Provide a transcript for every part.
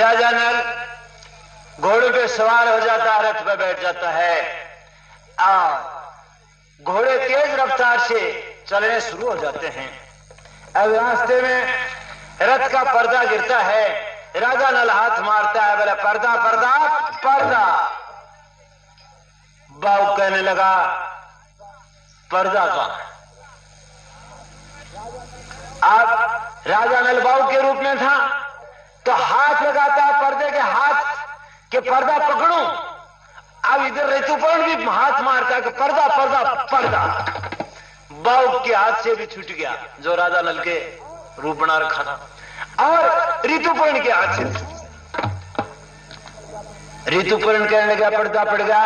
राजा नल घोड़े पे सवार हो जाता है, रथ पे बैठ जाता है और घोड़े तेज रफ्तार से चलने शुरू हो जाते हैं। अब रास्ते में रथ का पर्दा गिरता है, राजा नल हाथ मारता है, बोला पर्दा पर्दा पर्दा। बाऊ कहने लगा पर्दा कहां? अब राजा नल बाऊ के रूप में था तो हाथ लगाता है पर्दे के, हाथ के पर्दा पकड़ूं। अब इधर ऋतुपर्ण भी हाथ मारता है कि पर्दा पर्दा पर्दा। बाऊ के हाथ से भी छूट गया जो राजा नल के रूप बना रखा था और ऋतुपर्ण के हाथ से। ऋतुपर्ण कहने लगा पर्दा पड़ गया।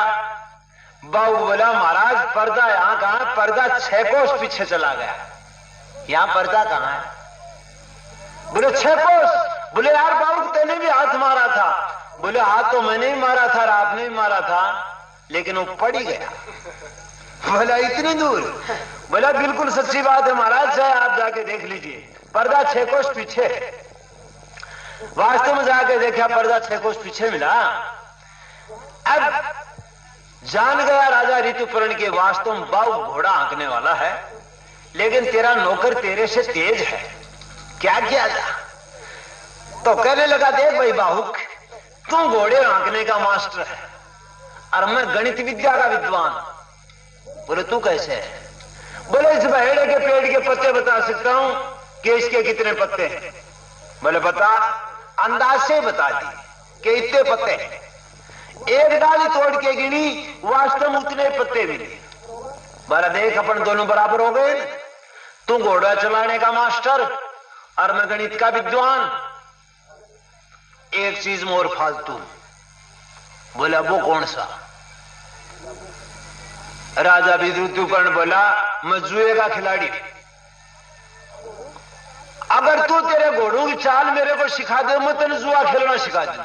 बाऊ बोला महाराज पर्दा यहां कहां? पर्दा 6 कोस पीछे चला गया, यहां पर्दा कहां है? बोले 6 कोस। बोले यार बाबू तेने भी हाथ मारा था। बोले हाथ तो मैंने ही मारा था, आपने ही मारा था, लेकिन वो पड़ ही गया। बोला इतनी दूर? बोला बिल्कुल सच्ची बात है महाराज, चाहे आप जाके देख लीजिए, पर्दा 6 कोस पीछे। वास्तव में जाके देखा पर्दा 6 कोस पीछे मिला। अब जान गया राजा ऋतुपर्ण के वास्तव में बाऊ घोड़ा हाँकने वाला है, लेकिन तेरा नौकर तेरे से तेज है, क्या किया जा? तो कहने लगा देख भाई बाहुक, तू घोड़े हाँकने का मास्टर है और मैं गणित विद्या का विद्वान। बोले तू कैसे है? बोले इस बहेड़े के पेड़ के पत्ते बता सकता हूं कि इसके कितने पत्ते हैं। बोले बता। अंदाज से बता दी कि इतने पत्ते हैं। एक डाली तोड़ के गिनी, वास्तव में उतने पत्ते मिले। बोला देख अपन दोनों बराबर हो गए, तू घोड़ा चलाने का मास्टर और मैं गणित का विद्वान। एक चीज मोर फालतू। बोला वो कौन सा? राजा ऋतुपर्ण बोला मैं जुए का खिलाड़ी। अगर तू तेरे घोड़ों की चाल मेरे को सिखा दे, मैं तेरे जुआ खेलना सिखा दूं।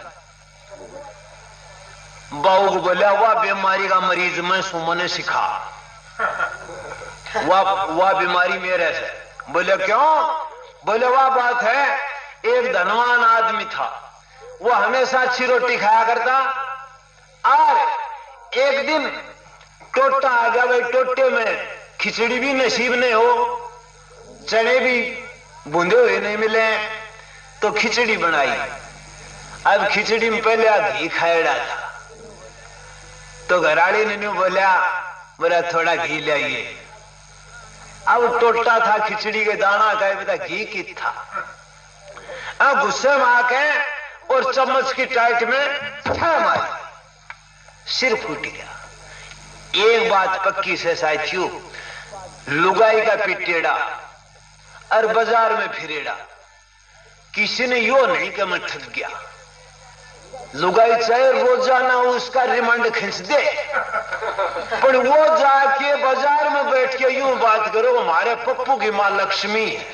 बाऊ को बोला वह बीमारी का मरीज मैं सुमने सिखा, वह बीमारी मेरे से। बोले क्यों? बोले वह बात है एक धनवान आदमी था, वो हमेशा अच्छी रोटी खाया करता और एक दिन टोटा आ गया। भाई टोटे में खिचड़ी भी नसीब नहीं हो, चने भी बूंदे हुए नहीं मिले, तो खिचड़ी बनाई। अब खिचड़ी में पहले घी खाएड़ा था, तो घराड़ी ने बोला थोड़ा घी ले आइए। अब टोटा था खिचड़ी के दाना का, बता घी की था। अब गुस्से में आके और चम्मच की टाइट में छह मारी, सिर फूट गया। एक बात पक्की से साथियों, लुगाई का पिटेड़ा और बाजार में फिरेड़ा, किसी ने यो नहीं कि मैं ठग गया। लुगाई चाहे रोजाना उसका रिमांड खींच दे, पर वो जाके बाजार में बैठ के यूं बात करो हमारे पप्पू की मां लक्ष्मी है,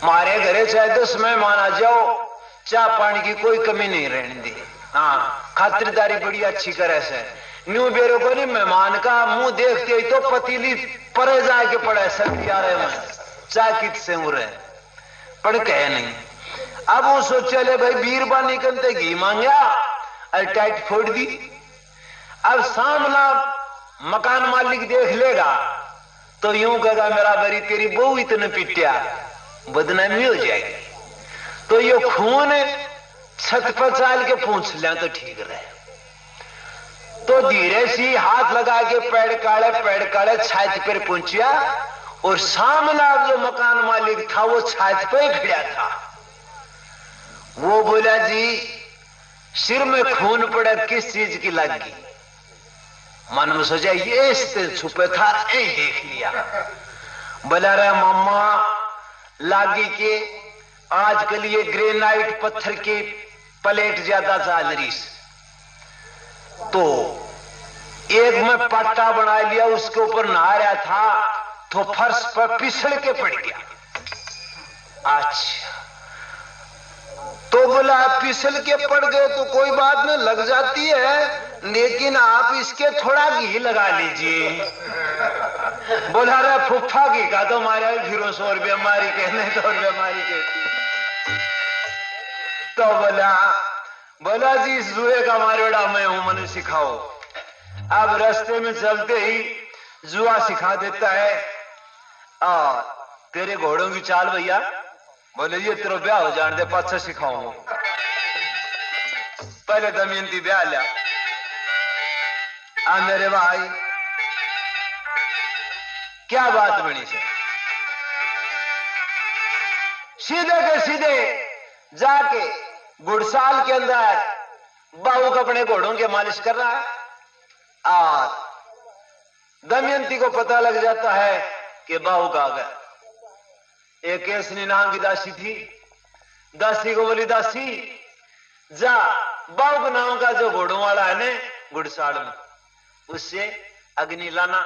मारे घरे चाहे 10 मेहमान आ जाओ, चाय पानी की कोई कमी नहीं रहने दी। हाँ खातिरदारी बड़ी अच्छी करे से। न्यू बेरो को नहीं, मेहमान का मुंह देखते ही तो पतीली परे जाके पड़े सर्दी आ रहे में चाय कित से उरे पड़ कहे नहीं। अब वो सोचे ले भाई बीरबानी करते घी मांगा और टाइट फोड़ दी। अब सामना मकान मालिक देख लेगा तो यूं कहेगा मेरा बरी तेरी बहू इतने पिटिया, बदनामी हो जाएगी। तो ये खून छत पर चाल के पूछ लिया तो ठीक रहे। तो धीरे सी हाथ लगा के पेड़ काढ़े छात पर पहुंचिया और सामना जो मकान मालिक था वो छात पर ही खड़ा था। वो बोला जी सिर में खून पड़ा किस चीज की लगी? मन में सोचा ये इससे छुपे था, ए देख लिया। बोला रे मम्मा लागी के आजकल ये ग्रेनाइट पत्थर की प्लेट ज्यादा चल रही, तो एक मैं पट्टा बना लिया, उसके ऊपर नहा रहा था तो फर्श पर फिसल के पड़ गया। अच्छा तो बोला फिसल के पड़ गए तो कोई बात नहीं, लग जाती है, लेकिन आप इसके थोड़ा घी लगा लीजिए। बोला रे फुफ्फा घी का तो मारा फिर 100 रुपया मारी कहने तो रुपया मारी कहती। तो बोला बोला जी जुए का मारेड़ा मैं हूं, मैंने सिखाओ। अब रास्ते में चलते ही जुआ सिखा देता है। तेरे घोड़ों की चाल भैया, बोले ये तेरा ब्याह हो जाने दे पाछा सिखाऊंगा। पहले दमयंती ब्याह लिया। मेरे भाई क्या बात बनी से, सीधे के सीधे जाके गुड़साल के अंदर बाहू को अपने घोड़ों के मालिश कर रहा है। और दमयंती को पता लग जाता है कि बाहू का आ गया। एक केसनी नाम की दासी थी। दासी को बोली दासी जा बाहू नाम का जो घोड़ों वाला है ने गुड़साल में, उससे अग्नि लाना,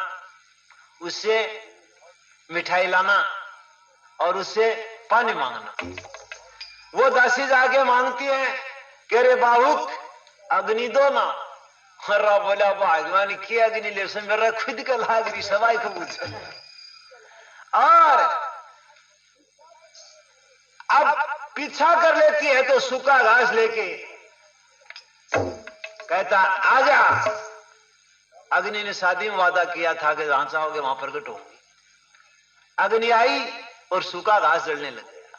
उससे मिठाई लाना और उससे पानी मांगना। वो दासी जाके मांगती है कि रे बाहुक अग्नि दो ना। हर्रा बोला भगवान की अग्नि ले से मेरा खुद का लागरी सवाई को पूछे। और अब पीछा कर लेती है तो सूखा घास लेके कहता आजा। अग्नि ने शादी में वादा किया था कि जहां चाहोगे वहां प्रकट होगी। अग्नि आई और सूखा घास जलने लग गया।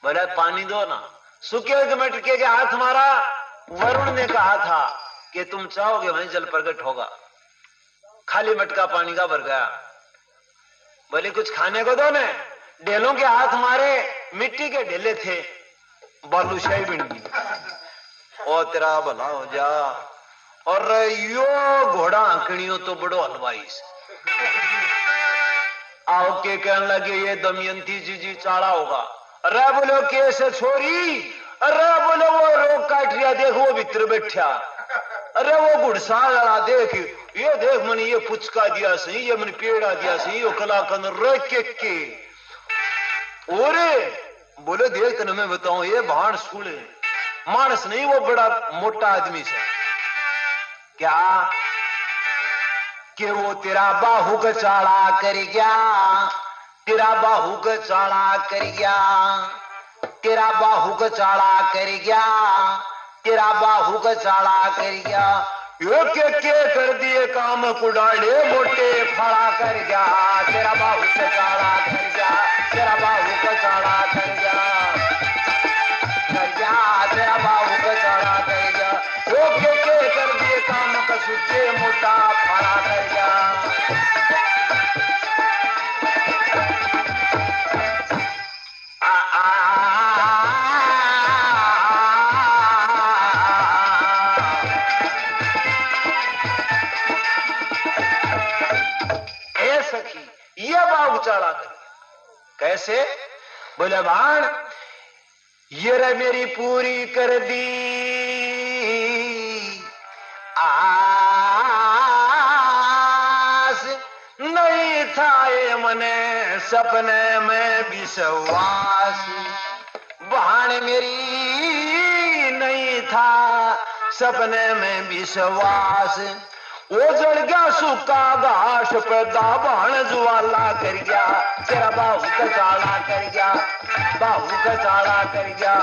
बोला पानी दो ना। सूखे के मटके के हाथ मारा। वरुण ने कहा था कि तुम चाहोगे वहीं जल प्रकट होगा। खाली मटका पानी का भर गया। बोले कुछ खाने को दो ने। ढेलों के हाथ मारे, मिट्टी के ढेले थे, बालूशाही बन गई। ओ तेरा भला हो जा। और यो घोड़ा आंकड़ियों तो बड़ो हलवाई से आओ के कहने लगे ये दमयंती जी चाड़ा होगा। अरे बोलो कैसे छोरी, अरे बोलो वो रोग काट रिया देख वो भीतर बैठा। अरे वो गुड़साल वाला देख, ये देख मैंने ये पुचका दिया सही, ये मैंने पेड़ा दिया सही, वो कलाकंद रख के। बोले देख तेने मैं बताऊं ये भाण सूले मानस नहीं, वो बड़ा मोटा आदमी से क्या कि वो तेरा बाहू का चाड़ा कर गया, तेरा बाहू का चाड़ा कर गया, तेरा बाहू का चाड़ा कर गया, तेरा बाहू का चाड़ा कर गया। यो के कर दिए काम कुडाले मोटे फड़ा कर गया। तेरा बाहू का चाड़ा कर गया, तेरा बाहू का चाड़ा कर गया, कर गया, तेरा बाहू का चाड़ा कर गया। यो के कर दिए काम कसुचे मोटा फड़ा कर गया। ये बाहू चाड़ा कर कैसे? बोले भाण ये रे मेरी पूरी कर दी आस, नहीं था ये मने सपने में विश्वास। भाण मेरी नहीं था सपने में विश्वास। वो जड़ गया सूखा घास पे दाबान ज्वाला कर गया। तेरा बाहू का चाड़ा कर गया, बाहू का चाड़ा कर गया।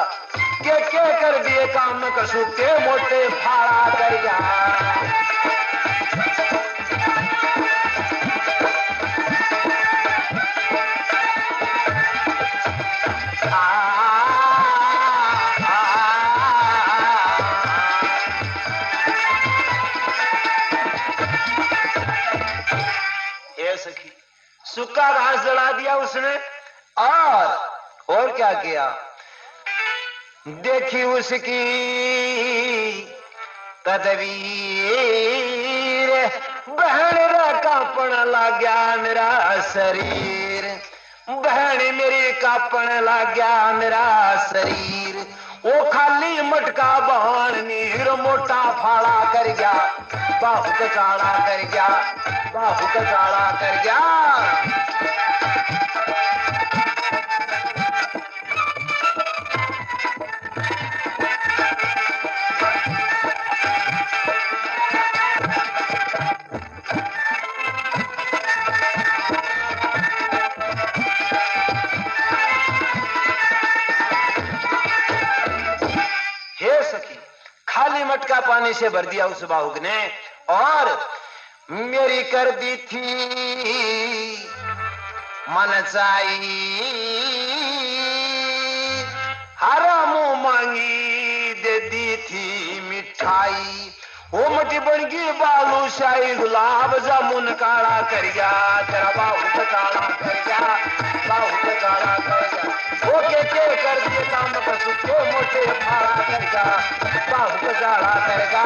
के कर दिए काम कसूते मोटे फाड़ा कर गया। सखी सूखा घास जला दिया उसने। और क्या किया? देखी उसकी तदवीर, बहन रा कांपण लग गया मेरा शरीर। बहन मेरी कांपण लग गया मेरा शरीर। वो खाली मटका बहन नीर मोटा फाड़ा कर गया। बाहू का चाड़ा कर गया, बाहू का चाड़ा कर गया। खाली मटका पानी से भर दिया उस बाहुक ने और मेरी कर दी थी मन चाही हरा मुंह मांगी दे दी थी मिठाई वो मटी बन गई बालू शाही गुलाब जामुन काला कर गया तेरा बाहू काला कर गया बाहू काला कर गया वो के कर दिए काम कसु के मोटे फाड़ा कर गया बाहू काला कर गया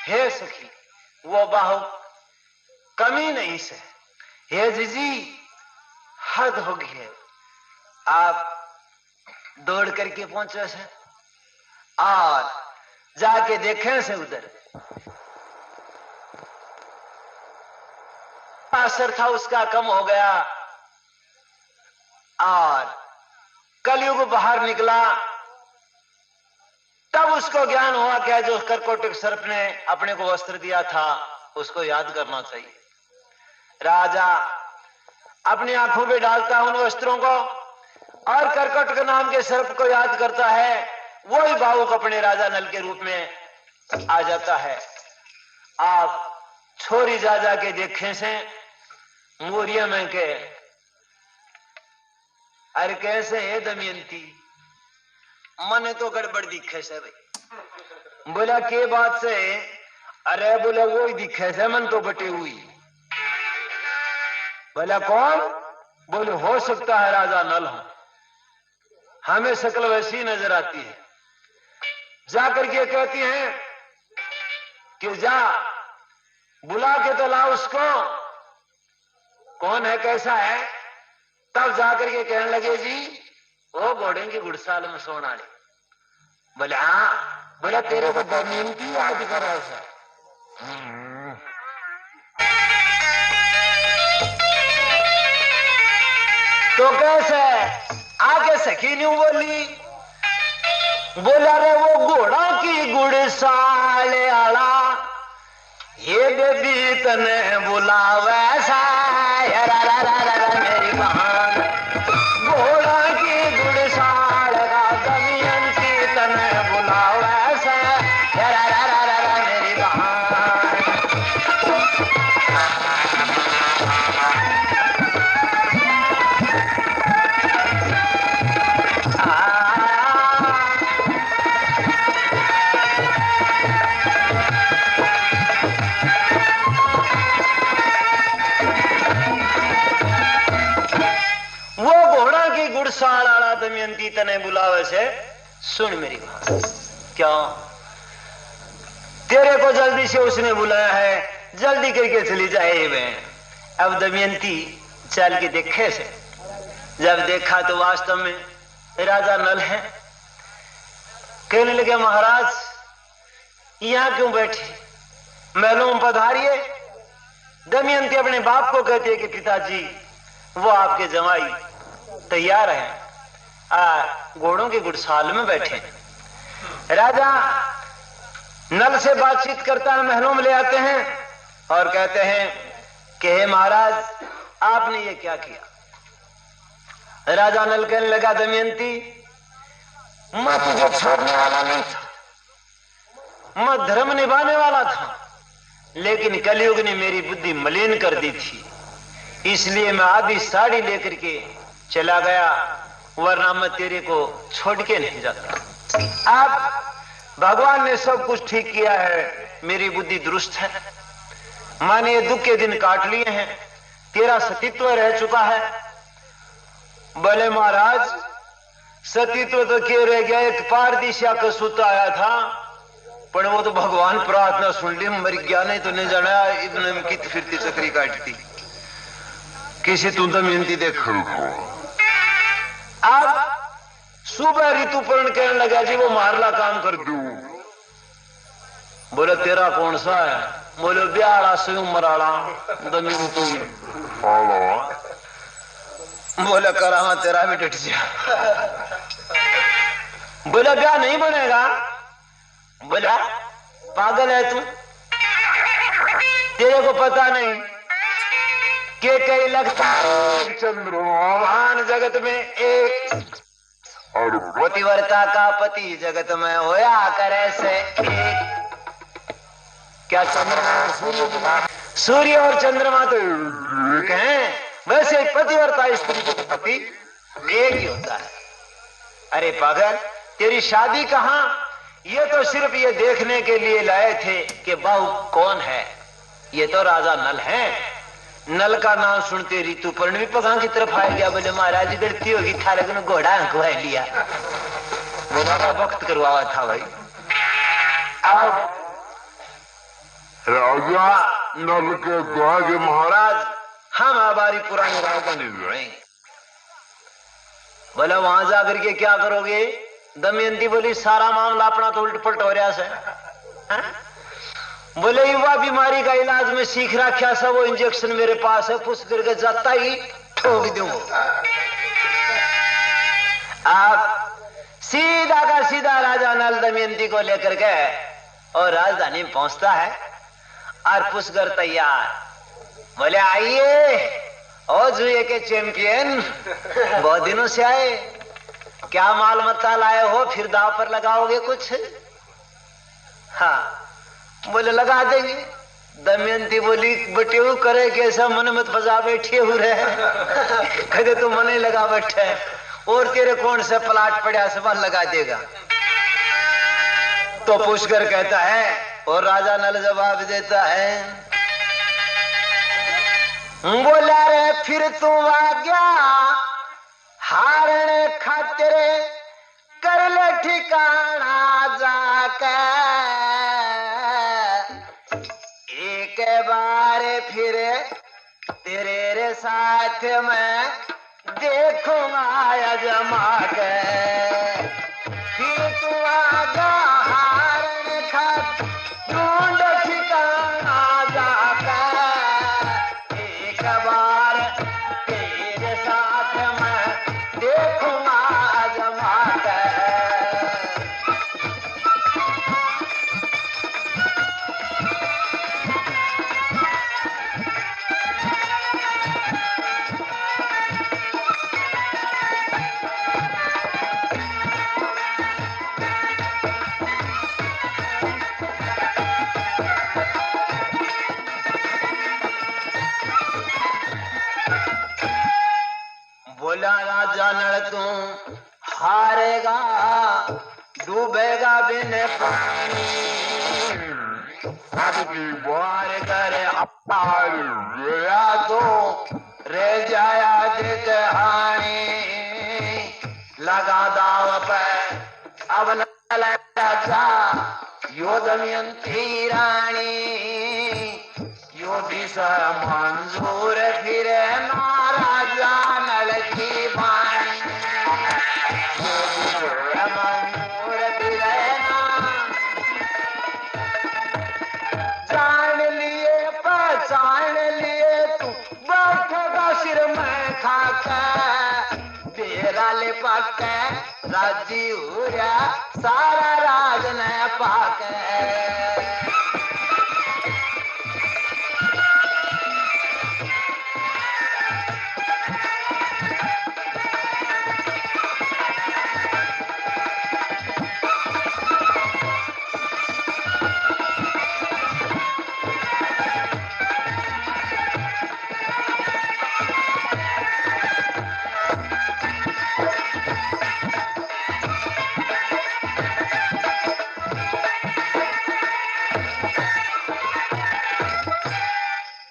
हे सखी वो बाहु कमी नहीं से हे जीजी हद हो गई है आप दौड़ करके पहुंचे से और जाके देखें से उधर असर था उसका कम हो गया और कलयुग बाहर निकला तब उसको ज्ञान हुआ क्या जो कर्कोटक सर्प ने अपने को वस्त्र दिया था उसको याद करना चाहिए। राजा अपनी आंखों पे डालता उन वस्त्रों को और कर्कोटक नाम के सर्प को याद करता है वही भावुक अपने राजा नल के रूप में आ जाता है। आप छोरी जा जाके देखे से मोरिया में के अरे कैसे है दमयंती मने तो गड़बड़ दिखे से भाई बोला के बात से अरे बोला वो ही दिखे से मन तो बटे हुई बोला कौन बोले हो सकता है राजा नल हो हमें शक्ल वैसी नजर आती है जाकर के कहती हैं कि जा बुला के तो ला उसको कौन है कैसा है तब जाकर के कहने लगे जी वो घोड़े की गुड़साल में सोना ले बोले हाँ बोला तेरे को दमयंती याद कर ऐसा तो कैसे आगे सखी न्यू बोली बोला रे वो घोड़ा की गुड़साल आला ये बेबी तने बुलावे सा मेरी बहन घोड़ा की गुड़साल का दमयंती तने बुलावे सा मेरी बहन गुड़साल दमयंती तने बुलावे से सुन मेरी बात क्या तेरे को जल्दी से उसने बुलाया है जल्दी करके चली जाए बहन। अब दमयंती चल के देखे से जब देखा तो वास्तव में राजा नल है कहने लगे महाराज यहां क्यों बैठे महलों में पधारिए। दमयंती अपने बाप को कहती है कि पिताजी वो आपके जमाई तैयार है घोड़ों की गुड़साल में बैठे। राजा नल से बातचीत करता है महलों में ले आते हैं और कहते हैं कि हे महाराज आपने ये क्या किया। राजा नल कहने लगा दमयंती मैं तुझे छोड़ने वाला नहीं था मैं धर्म निभाने वाला था लेकिन कलयुग ने मेरी बुद्धि मलिन कर दी थी इसलिए मैं आधी साड़ी लेकर के चला गया वरना मैं तेरे को छोड़ के नहीं जाता। अब भगवान ने सब कुछ ठीक किया है मेरी बुद्धि दुरुस्त है मैंने ये दुख के दिन काट लिए हैं तेरा सतीत्व रह चुका है। बोले महाराज सतीत्व तो क्यों रह गया एक पार दिशा का सूत आया था पर वो तो भगवान प्रार्थना सुन ली मर गया नहीं तो नहीं जाना इतने की फिरती चक्री काटती किसी तू दमयंती देख। अब सुबह ऋतुपर्ण कहने लगा जी वो मारला काम कर दू। बोले तेरा कौन सा है बोले ब्याड़ा से उमराला दमयंती बोले करा तेरा भी डट जा। बोले ब्याह नहीं बनेगा बोला पागल है तू, तेरे को पता नहीं कि कई लगता चंद्रमान जगत में एक और पतिव्रता का पति जगत में होया करे से एक। क्या चंद्रमा सूर्य और चंद्रमा तो एक हैं, वैसे पतिव्रता स्त्री का पति एक ही होता है। अरे पागल, तेरी शादी कहां? ये तो सिर्फ ये देखने के लिए लाए थे कि बहू कौन है। ये तो राजा नल है। नल का नाम सुनते ऋतुपर्ण भी पगा की तरफ आ गया। बोले महाराज गलती होगी, थारे को घोड़ा हंकवा लिया। वो बाबा वक्त करवावा था भाई। अब राजा नल के दुआ के महाराज हम हमारी पुरानी राजधानी जुड़ेंगे। बोला वहां जाकर के क्या करोगे? दमयंती बोली सारा मामला अपना तो उल्ट पलट हो रहा है। बोले युवा बीमारी का इलाज में सीख रखा सब, वो इंजेक्शन मेरे पास है, पुश करके जाता ही ठोक दूंगा। आप सीधा का सीधा राजा नल दमयंती को लेकर के और राजधानी में पहुंचता है और पुष्कर तैयार। बोले आइए ओ जुए के चैंपियन, बहुत दिनों से आए, क्या माल मत्ता लाए हो? फिर दाव पर लगाओगे कुछ? हाँ बोले लगा देंगे। दमयंती बोली बटेऊ करे कैसा मन मत फजा बैठे हो रहे कहते तो मन ही लगा बैठे, और तेरे कौन से प्लाट पड़ा सवाल लगा देगा। तो पुष्कर कहता है और राजा नल जवाब देता है, बोला रे फिर तू आ गया हारने खातिर कर ले ठिकाना जाके, एक बार फिर तेरे रे साथ में देखूंगा अजमा के। फिर तू आगा हारने खातिर ढूंढ ठिकाना जाके, एक बार तेरे साथ में देखूंगा अजमा के। बोला राजा नल तू हारेगा डूबेगा बिन पानी, बार करे या तो रह जाया दिख हानी, लगा दाव पे अब लगा यो दमयंती रानी, यो भी मंजूर फिर महाराजा नल की बाणी, मंजूर फिर जान लिए पहचान लिए तू बैठेगा सिर में खाके, तेरा ले पाके राजी हो रहा सारा राज ने पाके।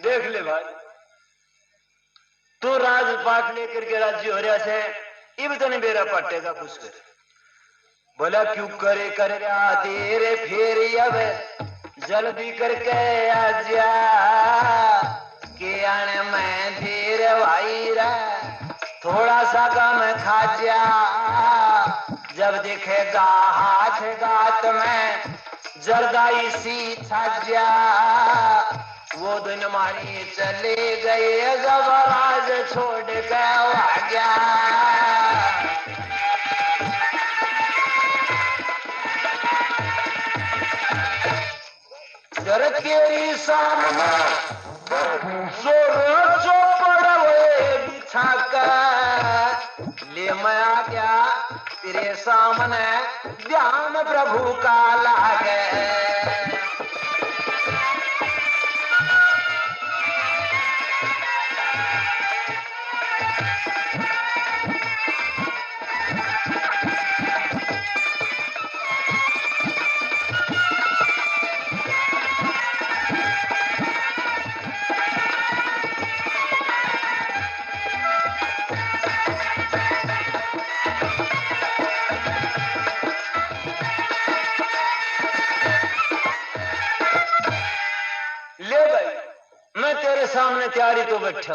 देख ले भाई, तू राजपाट लेकर के राज्य हो रहा से इब तो नहीं मेरा पट्टेगा कुछ कर। बोला क्यों करे कर रहा तेरे फेर अब जल्दी करके आजा, के आने में देर भाई रे थोड़ा सा कम खा जा, जब देखेगा हाथ गात में जरदाई सी छाजा, वो दिन मारी चले गए जब राज छोड़ के आ गया। पुष्कर तेरी सामने जोर जो पड़वे बिछा कर ले मैं आ गया तेरे सामने ध्यान प्रभु का लागे। सामने तैयारी तो बैठा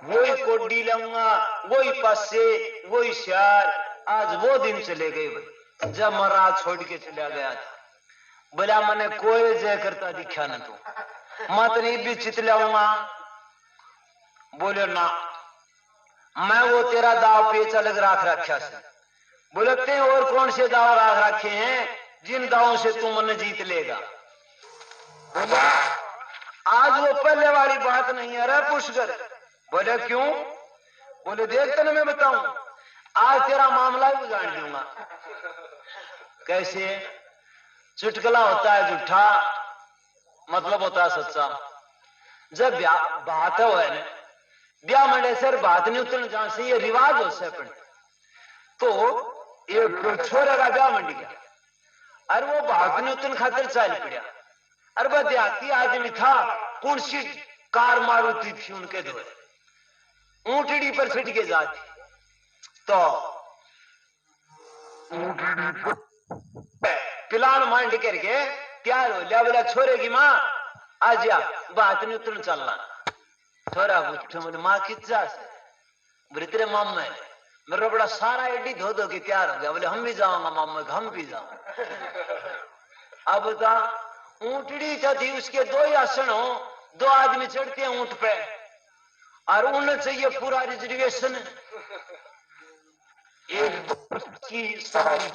वही कोडी लाऊंगा वही पासे वही श्यार। आज वो दिन चले गए भाई जब महाराज छोड़ के चला गया था। बोला मैंने कोई जय करता दिखा न तो मत नहीं भी चित लाऊंगा। बोले ना मैं वो तेरा दाव पेच अलग राख रखा से। बोलते और कौन से दाव राख रखे हैं जिन दावों से तू मन जीत लेगा। बोला आज वो पहले वाली बात नहीं है रे पुष्कर। बोले क्यों? बोले देख तने मैं बताऊं आज तेरा मामला ही जान दूंगा। कैसे? चुटकुला होता है झूठा मतलब होता है सच्चा। जब बात है ना ब्याह मंडे सर बात नहीं उतरने जान से ये रिवाज हो से तो एक छोरे का ब्याह मंडी गया और वो बात नहीं उतरने खातिर चाल पड़ा। अरे वह देहाती आदमी था कौन सी कार मारुति थी उनके द्वारा ऊंटड़ी पर फिट के जाती तो पिलान मांड करके तैयार हो लिया। बोला छोरे की माँ आ जा बात नहीं उतर चलना। छोरा पूछे बोले माँ किस जा से? बोले तेरे मामा है। मेरा बड़ा सारा एडी धो धो के तैयार हो गया। बोले हम भी जाऊंगा मामा हम भी जाऊंगा। अब बता ऊंटड़ी थी उसके दो ही आसन हो दो आदमी चढ़ते हैं ऊंट पे और उन्हें चाहिए पूरा रिजर्वेशन एक की सवारी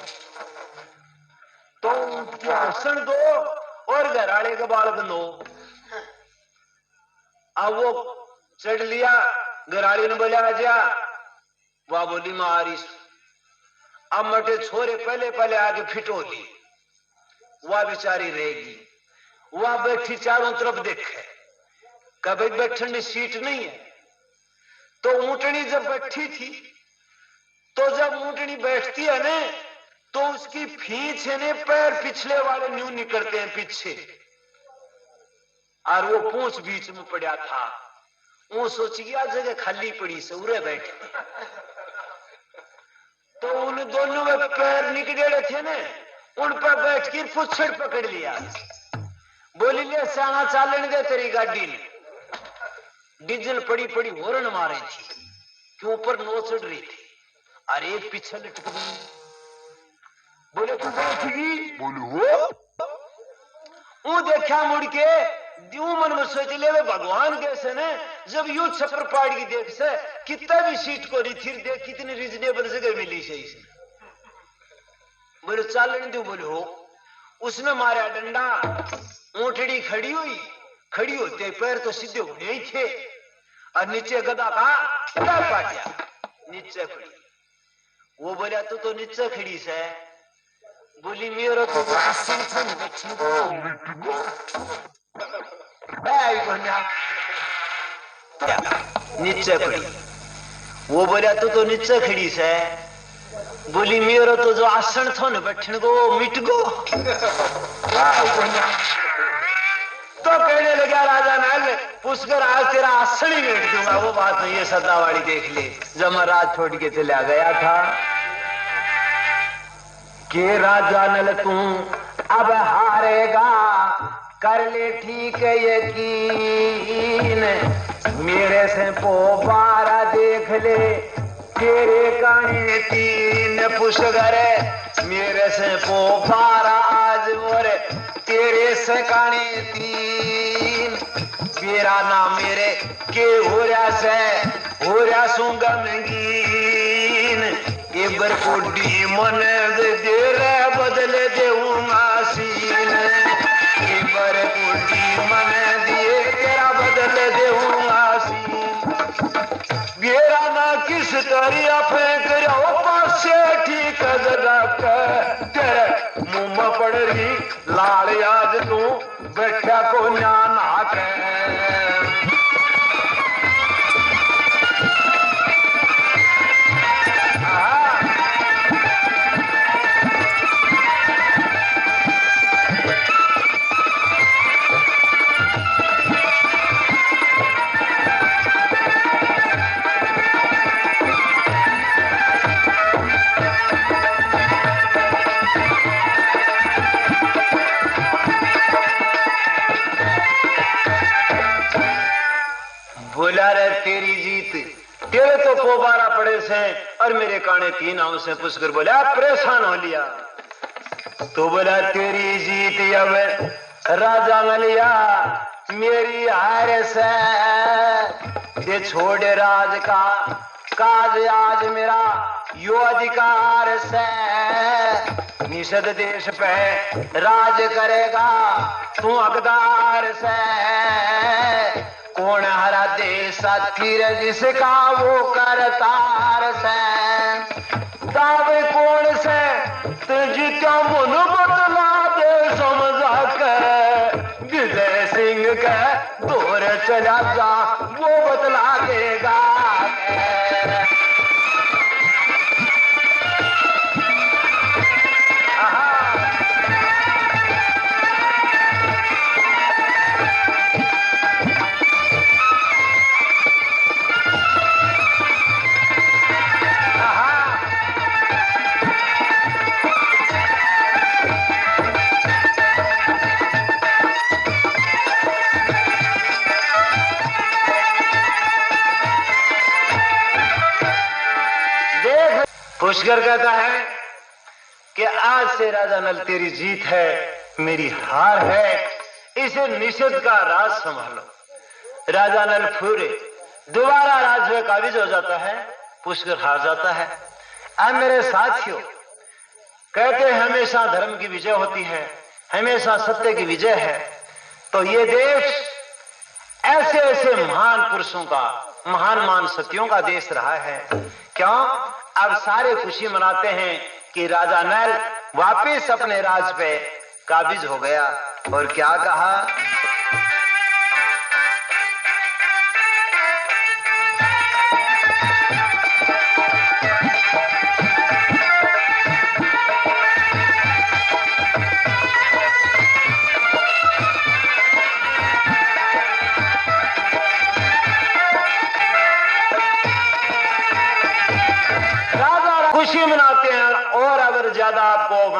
तो उनके आसन दो और घराड़े के बालक दो। अब वो चढ़ लिया घराड़ी ने बोला जा वह बोली मारिस। अब मटे छोरे पहले पहले आगे फिट होती वह बेचारी रहेगी। वह बैठी चारों तरफ देखे कभी बैठने सीट नहीं है। तो ऊंटनी जब बैठी थी तो जब ऊंटनी बैठती है ना तो उसकी फींच है ने पैर पिछले वाले न्यू निकलते हैं पीछे और वो पूंछ बीच में पड़ा था। वो सोच गया जगह खाली पड़ी से उरे बैठे तो उन दोनों में पैर निकले थे ना उन पर बैठ कर पुछड़ पकड़ लिया। बोली ले साना चालन दे तेरी गाड़ी ने। डीजल पड़ी पड़ी हॉर्न मारे थी कि ऊपर नो चढ़ रही थी अरे एक पीछे लटक गई। बोले तू बैठगी? बोले वो देखा मुड़ के यूं मन में सोच ले भगवान कैसे ने जब यूं छपर पाड़ की देख से कितना भी सीट को रही थी देख कितनी रिजनेबल जगह मिली से इसे। बोले चालन दो। बोले हो। उसने मारा डंडा ऊंटड़ी खड़ी होते पैर तो सीधे होने ही थे और नीचे गधा का पाटिया नीचे खड़ी। वो बोला तो नीचे खड़ी से। बोली मेरा तो नीचे खड़ी। वो बोला तो नीचे खड़ी से। बोली मेरा तो जो आसन था ना बैठने को मिट गो। तो कहने लगा राजा नाग पुष्कर आज तेरा आसन ही बैठ दूंगा। वो बात नहीं है सदावाड़ी देख ले जब महाराज छोड़ के चला गया था कि राजा नल तू अब हारेगा कर ले ठीक यकीन मेरे से पोबारा देख ले तेरे काने तीन पुष्कर मेरे से पोबारा आज मोरे तेरे से काने तीन मेरा नाम मेरे के हो रहा सूंगा मंगीन एक बार कोडी मन दे रे बदले देऊंगा सी तरिया फेंक रहो पासे ठीक जगह के तेरे मुंह में पड़ रही लाल आज तू बैठा को न्याना के बोला रे तेरी जीत तेरे तो पोबारा पड़े से और मेरे काने 3 आंव से पुष्कर बोला परेशान हो लिया तो बोला तेरी जीत अब राजा न लिया मेरी हार से ये छोड़े राज का काज आज मेरा यो अधिकार से निषद देश पे राज करेगा तू हकदार से कौन हरा दे साथी जिसका वो करतार से दावे कौन से तुझका मन बदला दे समझा कर विजय सिंह के दौर चला जा वो बदला देगा पुष्कर कहता है कि आज से राजा नल तेरी जीत है मेरी हार है इसे निषद का राज संभालो राजा नल फूरे दोबारा राज में काबिज हो जाता है पुष्कर हार जाता है अब मेरे साथियों कहते हैं हमेशा धर्म की विजय होती है हमेशा सत्य की विजय है तो ये देश ऐसे ऐसे महान पुरुषों का महान सत्यों का देश रहा है क्यों अब सारे खुशी मनाते हैं कि राजा नल वापिस अपने राज पे काबिज हो गया और क्या कहा खुशी मनाते हैं और अगर ज्यादा आपको